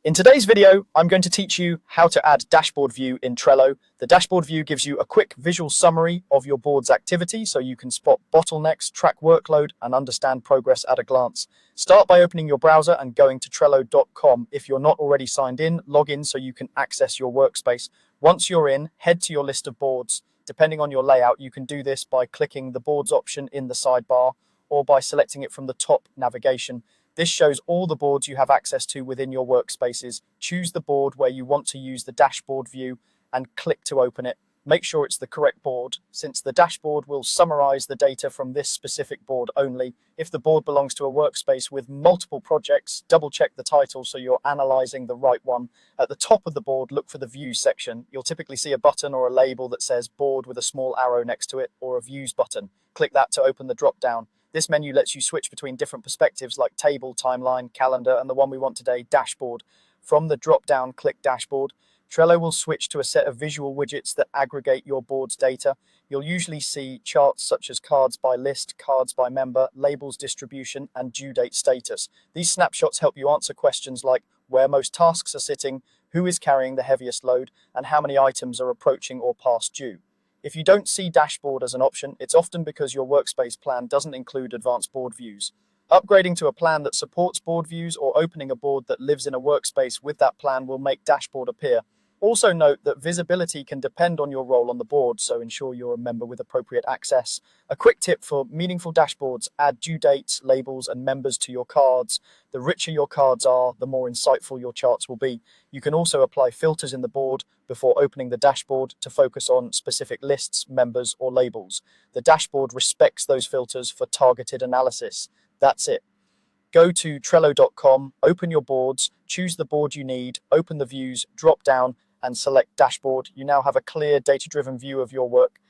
In today's video, I'm going to teach you how to add dashboard view in Trello. The dashboard view gives you a quick visual summary of your board's activity so you can spot bottlenecks, track workload, and understand progress at a glance. Start by opening your browser and going to Trello.com. If you're not already signed in, log in so you can access your workspace. Once you're in, head to your list of boards. Depending on your layout, you can do this by clicking the boards option in the sidebar or by selecting it from the top navigation. This shows all the boards you have access to within your workspaces. Choose the board where you want to use the dashboard view and click to open it. Make sure it's the correct board, since the dashboard will summarize the data from this specific board only. If the board belongs to a workspace with multiple projects, double check the title so you're analyzing the right one. At the top of the board, look for the Views section. You'll typically see a button or a label that says Board with a small arrow next to it, or a Views button. Click that to open the drop-down. This menu lets you switch between different perspectives like table, timeline, calendar, and the one we want today, dashboard. From the drop-down, click Dashboard. Trello will switch to a set of visual widgets that aggregate your board's data. You'll usually see charts such as cards by list, cards by member, labels distribution, and due date status. These snapshots help you answer questions like where most tasks are sitting, who is carrying the heaviest load, and how many items are approaching or past due. If you don't see dashboard as an option, it's often because your workspace plan doesn't include advanced board views. Upgrading to a plan that supports board views or opening a board that lives in a workspace with that plan will make dashboard appear. Also note that visibility can depend on your role on the board, so ensure you're a member with appropriate access. A quick tip for meaningful dashboards: add due dates, labels, and members to your cards. The richer your cards are, the more insightful your charts will be. You can also apply filters in the board before opening the dashboard to focus on specific lists, members, or labels. The dashboard respects those filters for targeted analysis. That's it. Go to Trello.com, open your boards, choose the board you need, open the views, drop down, and select dashboard. You now have a clear data-driven view of your work.